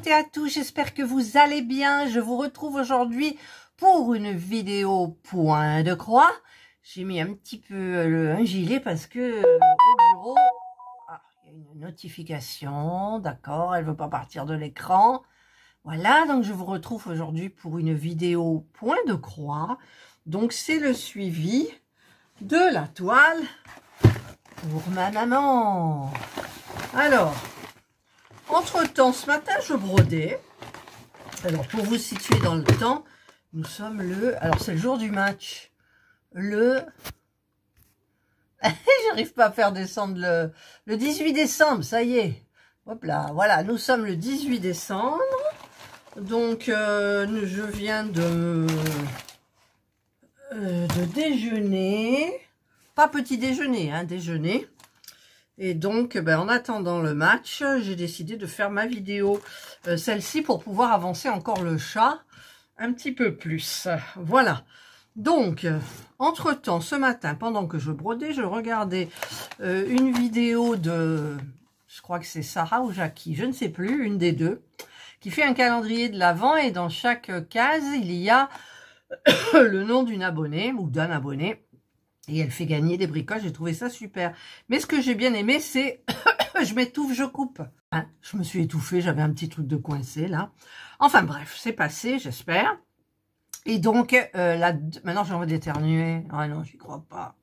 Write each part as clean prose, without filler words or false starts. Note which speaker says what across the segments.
Speaker 1: toutes et à tous, j'espère que vous allez bien. Je vous retrouve aujourd'hui pour une vidéo point de croix. J'ai mis un petit peu un gilet parce que au bureau, il y a une notification, d'accord, elle veut pas partir de l'écran. Voilà, donc je vous retrouve aujourd'hui pour une vidéo point de croix. Donc c'est le suivi de la toile pour ma maman. Alors, entre-temps, ce matin, je brodais. Alors, pour vous situer dans le temps, nous sommes alors c'est le jour du match. J'arrive pas à faire descendre le 18 décembre, ça y est. Hop là, voilà, nous sommes le 18 décembre. Donc, je viens de déjeuner. Pas petit déjeuner, hein, déjeuner. Et donc, en attendant le match, j'ai décidé de faire ma vidéo, celle-ci, pour pouvoir avancer encore le chat un petit peu plus. Voilà. Donc, entre-temps, ce matin, pendant que je brodais, je regardais une vidéo de, je crois que c'est Sarah ou Jackie, je ne sais plus, une des deux, qui fait un calendrier de l'Avent et dans chaque case, il y a le nom d'une abonnée ou d'un abonné. Et elle fait gagner des bricoles, j'ai trouvé ça super. Mais ce que j'ai bien aimé, c'est je m'étouffe, je coupe. Hein, je me suis étouffée, j'avais un petit truc de coincé là. Enfin bref, c'est passé, j'espère. Et donc, maintenant j'ai envie d'éternuer. Ah non, j'y crois pas.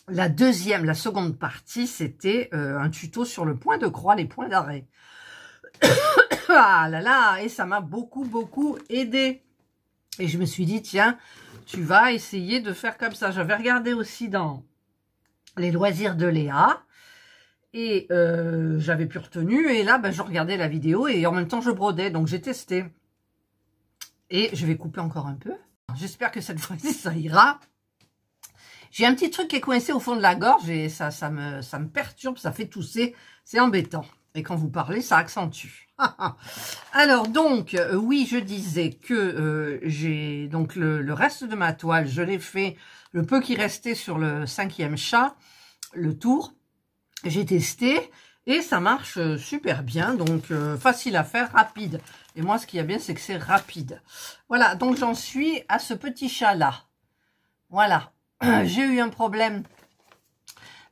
Speaker 1: La seconde partie, c'était un tuto sur le point de croix, les points d'arrêt. Ah là là, et ça m'a beaucoup aidé. Et je me suis dit, tiens, tu vas essayer de faire comme ça. J'avais regardé aussi dans les loisirs de Léa. Et j'avais plus retenu. Et là, je regardais la vidéo et en même temps, je brodais. Donc, j'ai testé. Et je vais couper encore un peu. J'espère que cette fois-ci, ça ira. J'ai un petit truc qui est coincé au fond de la gorge et ça me perturbe, ça fait tousser. C'est embêtant. Et quand vous parlez, ça accentue. Alors donc, oui, je disais que j'ai donc le reste de ma toile, je l'ai fait, le peu qui restait sur le 5e chat, le tour. J'ai testé et ça marche super bien, donc facile à faire, rapide. Et moi, ce qu'il y a bien, c'est que c'est rapide. Voilà, donc j'en suis à ce petit chat-là. Voilà, j'ai eu un problème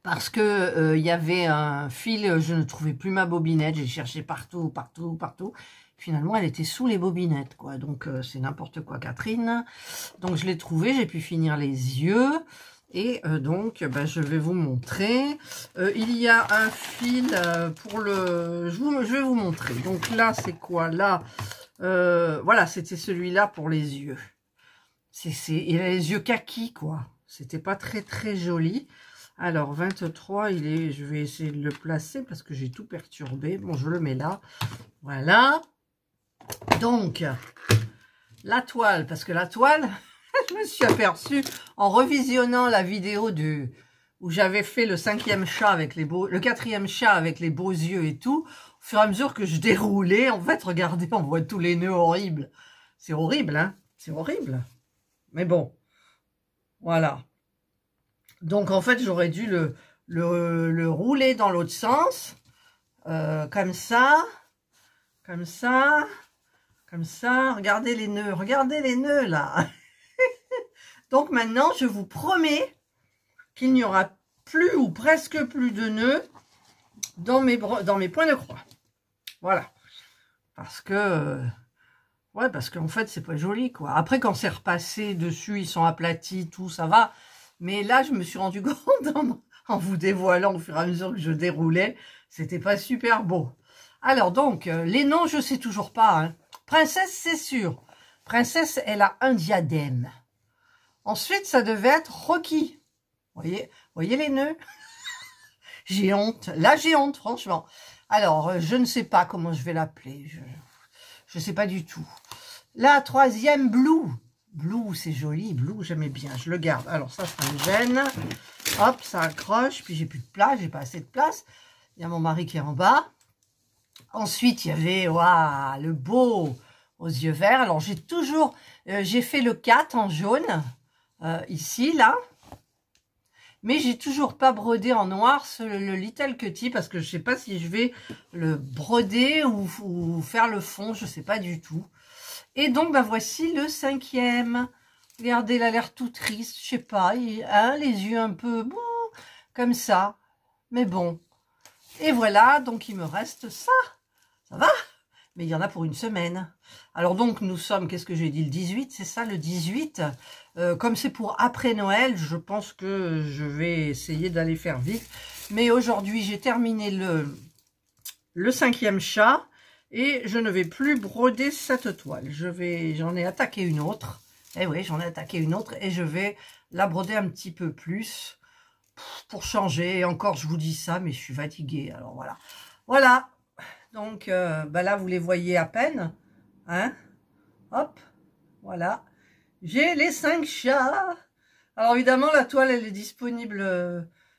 Speaker 1: parce que y avait un fil, je ne trouvais plus ma bobinette, j'ai cherché partout. Finalement, elle était sous les bobinettes, quoi. Donc, c'est n'importe quoi, Catherine. Donc, je l'ai trouvée, j'ai pu finir les yeux. Et donc, je vais vous montrer. Il y a un fil pour le... Je vais vous montrer. Donc là, c'est quoi? Là, voilà, c'était celui-là pour les yeux. Il a les yeux kaki, quoi. C'était pas très joli. Alors, 23, je vais essayer de le placer parce que j'ai tout perturbé. Bon, je le mets là. Voilà. Donc, la toile, parce que la toile, je me suis aperçue en revisionnant la vidéo où j'avais fait le 5e chat avec le 4e chat avec les beaux yeux et tout. Au fur et à mesure que je déroulais, en fait, regardez, on voit tous les nœuds horribles. C'est horrible, hein? C'est horrible. Mais bon, voilà. Donc, en fait, j'aurais dû le rouler dans l'autre sens, comme ça, regardez les nœuds, là. Donc, maintenant, je vous promets qu'il n'y aura plus ou presque plus de nœuds dans mes points de croix. Voilà. Parce que... ouais, parce qu'en fait, c'est pas joli, quoi. Après, quand c'est repassé dessus, ils sont aplatis, tout, ça va. Mais là, je me suis rendu compte, en vous dévoilant au fur et à mesure que je déroulais, c'était pas super beau. Alors, donc, les noms, je sais toujours pas. Hein. Princesse, c'est sûr. Princesse, elle a un diadème. Ensuite, ça devait être Rocky. Voyez les nœuds? J'ai honte. Là, j'ai honte, franchement. Alors, je ne sais pas comment je vais l'appeler. Je ne sais pas du tout. La 3e, Blue. Blue, c'est joli. Blue, j'aimais bien. Je le garde. Alors, ça me gêne. Hop, ça accroche. Puis, j'ai plus de place. J'ai pas assez de place. Il y a mon mari qui est en bas. Ensuite, il y avait waouh, le beau aux yeux verts. Alors, j'ai fait le 4 en jaune. Ici, là. Mais j'ai toujours pas brodé en noir le Little Cutie parce que je sais pas si je vais le broder ou faire le fond, je sais pas du tout. Et donc, bah, voici le 5e. Regardez, il a l'air tout triste, je sais pas, hein, les yeux un peu bon, comme ça. Mais bon. Et voilà, donc il me reste ça. Ça va? Mais il y en a pour une semaine. Alors donc, nous sommes, qu'est-ce que j'ai dit, le 18, c'est ça, le 18. Comme c'est pour après Noël, je pense que je vais essayer d'aller faire vite. Mais aujourd'hui, j'ai terminé le 5e chat. Et je ne vais plus broder cette toile. J'en ai attaqué une autre. Eh oui, j'en ai attaqué une autre. Et je vais la broder un petit peu plus pour changer. Et encore, je vous dis ça, mais je suis fatiguée. Alors voilà. Voilà. Donc, bah là, vous les voyez à peine. Hein? Hop. Voilà. J'ai les 5 chats. Alors évidemment, la toile, elle est disponible...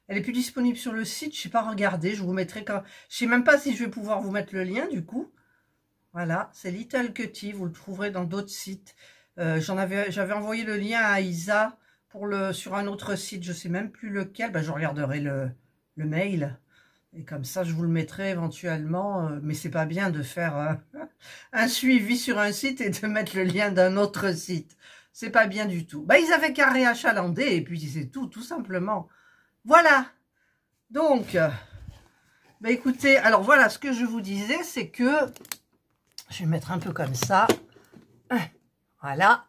Speaker 1: elle est plus disponible sur le site. Je ne sais pas regarder. Je vous mettrai quand... Je sais même pas si je vais pouvoir vous mettre le lien, du coup. Voilà, c'est Little Cutie, vous le trouverez dans d'autres sites. J'avais envoyé le lien à Isa sur un autre site, je sais même plus lequel. Ben, je regarderai le mail et comme ça je vous le mettrai éventuellement. Mais c'est pas bien de faire un suivi sur un site et de mettre le lien d'un autre site. C'est pas bien du tout. Ben, ils avaient qu'à réachalander et puis c'est tout simplement. Voilà. Donc, ben, écoutez, alors voilà, ce que je vous disais, c'est que je vais mettre un peu comme ça. Voilà.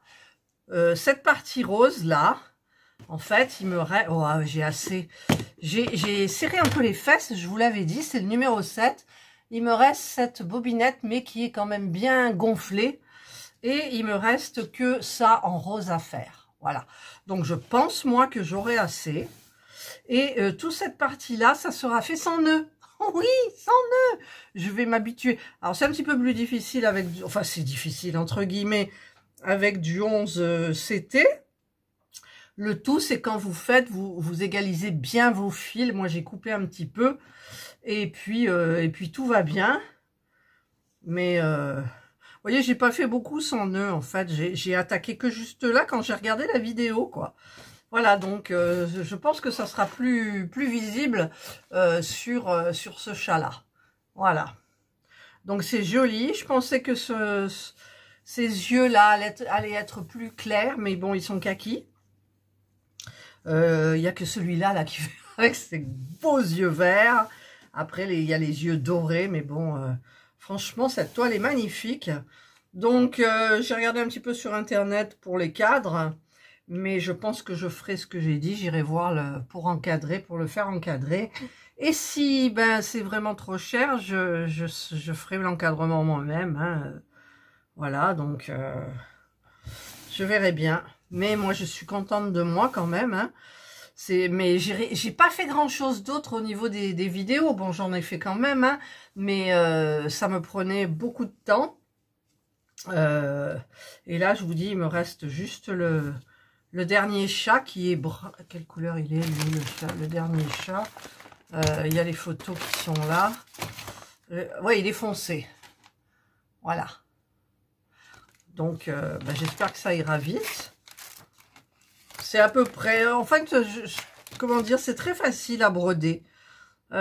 Speaker 1: Cette partie rose là, en fait, il me reste... Oh, j'ai assez... J'ai serré un peu les fesses, je vous l'avais dit, c'est le numéro 7. Il me reste cette bobinette, mais qui est quand même bien gonflée. Et il me reste que ça en rose à faire. Voilà. Donc, je pense, moi, que j'aurai assez. Et toute cette partie-là, ça sera fait sans nœud. Oui, sans nœud. Je vais m'habituer. Alors, c'est un petit peu plus difficile avec... Enfin, c'est difficile, entre guillemets, avec du 11 CT. Le tout, c'est quand vous faites, vous égalisez bien vos fils. Moi, j'ai coupé un petit peu. Et puis tout va bien. Mais, vous voyez, j'ai pas fait beaucoup sans nœud, en fait. J'ai attaqué que juste là quand j'ai regardé la vidéo, quoi. Voilà, donc je pense que ça sera plus visible sur ce chat-là. Voilà. Donc c'est joli. Je pensais que ces yeux-là allaient être plus clairs, mais bon, ils sont kaki. Il n'y a que celui-là là, qui fait avec ses beaux yeux verts. Après, il y a les yeux dorés, mais bon, franchement, cette toile est magnifique. Donc, j'ai regardé un petit peu sur Internet pour les cadres. Mais je pense que je ferai ce que j'ai dit. J'irai voir pour le faire encadrer. Et si c'est vraiment trop cher, je ferai l'encadrement moi-même. Hein. Voilà, donc je verrai bien. Mais moi, je suis contente de moi quand même. Hein. Mais j'ai pas fait grand-chose d'autre au niveau des vidéos. Bon, j'en ai fait quand même, hein, mais ça me prenait beaucoup de temps. Et là, je vous dis, il me reste juste le dernier chat qui est brun. Quelle couleur il est, lui, le dernier chat. Il y a les photos qui sont là. Ouais, il est foncé. Voilà. Donc, j'espère que ça ira vite. C'est à peu près... En fait, comment dire, c'est très facile à broder. Il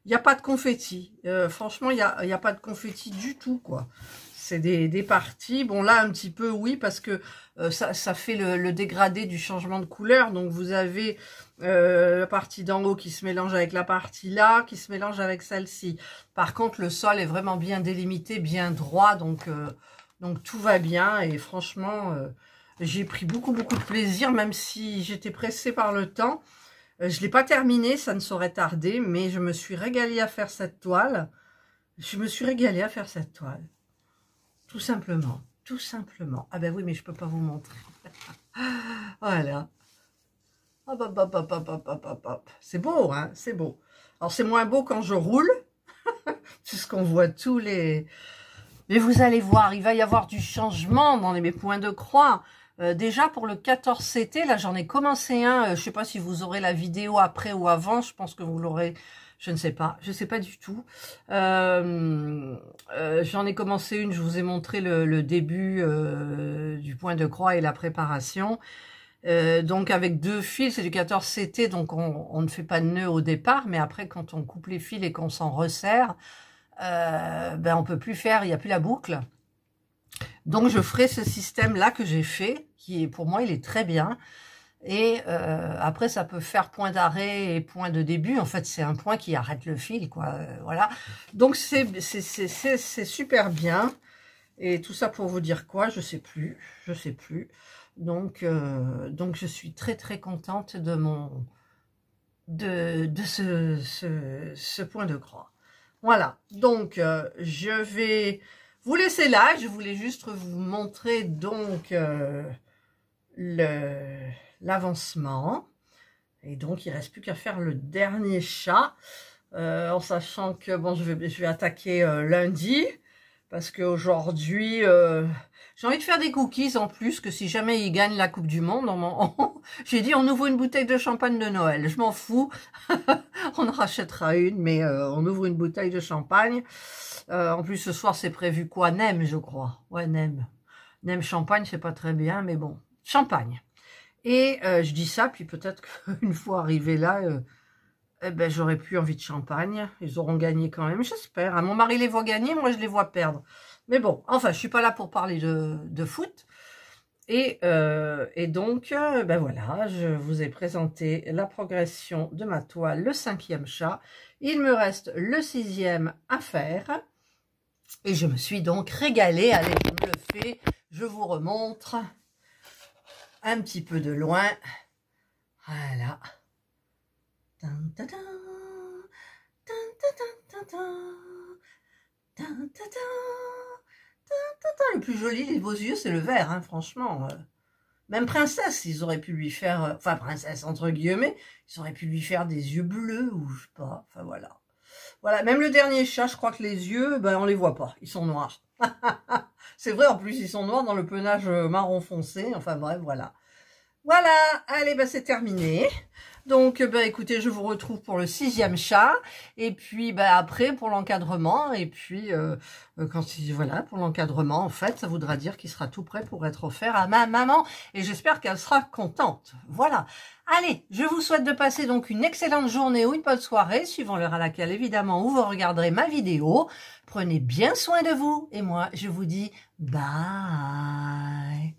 Speaker 1: n'y a pas de confetti. Franchement, il n'y a pas de confetti du tout, quoi. C'est des parties. Bon, là, un petit peu, oui, parce que ça fait le dégradé du changement de couleur. Donc, vous avez la partie d'en haut qui se mélange avec la partie là, qui se mélange avec celle-ci. Par contre, le sol est vraiment bien délimité, bien droit. Donc tout va bien. Et franchement, j'ai pris beaucoup de plaisir, même si j'étais pressée par le temps. Je ne l'ai pas terminé, ça ne saurait tarder, mais je me suis régalée à faire cette toile. Tout simplement, tout simplement. Ah ben oui, mais je peux pas vous montrer. Voilà. Hop, hop, hop, hop, hop, hop, hop, hop. C'est beau, hein, c'est beau. Alors, c'est moins beau quand je roule, puisqu'on voit tous les... Mais vous allez voir, il va y avoir du changement dans mes points de croix. Déjà, pour le 14 CT, là, j'en ai commencé un. Je sais pas si vous aurez la vidéo après ou avant. Je pense que vous l'aurez... Je ne sais pas. Je ne sais pas du tout. J'en ai commencé une. Je vous ai montré le début du point de croix et la préparation. Donc avec 2 fils, c'est du 14 CT, donc on ne fait pas de nœud au départ, mais après quand on coupe les fils et qu'on s'en resserre, ben on peut plus faire, il n'y a plus la boucle. Donc je ferai ce système là que j'ai fait, qui est pour moi il est très bien. Et après ça peut faire point d'arrêt et point de début, en fait c'est un point qui arrête le fil, quoi, voilà. Donc c'est super bien. Et tout ça pour vous dire quoi, je sais plus. Donc je suis très très contente de ce point de croix. Voilà, donc je vais vous laisser là. Je voulais juste vous montrer donc l'avancement. Et donc il ne reste plus qu'à faire le dernier chat, en sachant que bon, je vais attaquer lundi. Parce qu'aujourd'hui, j'ai envie de faire des cookies en plus, que si jamais ils gagnent la Coupe du Monde, j'ai dit on ouvre une bouteille de champagne de Noël. Je m'en fous, on en rachètera une, mais on ouvre une bouteille de champagne. En plus, ce soir, c'est prévu quoi? Nem, je crois. Ouais, nem. Nem champagne, c'est pas très bien, mais bon, champagne. Et je dis ça, puis peut-être qu'une fois arrivé là... eh ben, j'aurais plus envie de champagne. Ils auront gagné quand même, j'espère. Mon mari les voit gagner, moi je les vois perdre. Mais bon, enfin, je suis pas là pour parler de foot. Et donc, ben voilà, je vous ai présenté la progression de ma toile, le 5e chat. Il me reste le 6e à faire. Et je me suis donc régalée. Allez, je me le fais. Je vous remontre un petit peu de loin. Voilà. Le plus joli de vos yeux, c'est le vert, hein, franchement. Même princesse, ils auraient pu lui faire... enfin, princesse, entre guillemets, ils auraient pu lui faire des yeux bleus, ou je sais pas. Enfin, voilà. Voilà, même le dernier chat, je crois que les yeux, ben, on les voit pas. Ils sont noirs. C'est vrai, en plus, ils sont noirs dans le penage marron foncé. Enfin, bref, voilà. Voilà, allez, ben, c'est terminé. Donc, ben, écoutez, je vous retrouve pour le 6e chat. Et puis, ben, après, pour l'encadrement. Et puis, voilà, pour l'encadrement, en fait, ça voudra dire qu'il sera tout prêt pour être offert à ma maman. Et j'espère qu'elle sera contente. Voilà. Allez, je vous souhaite de passer donc une excellente journée ou une bonne soirée, suivant l'heure à laquelle, évidemment, où vous regarderez ma vidéo. Prenez bien soin de vous. Et moi, je vous dis bye.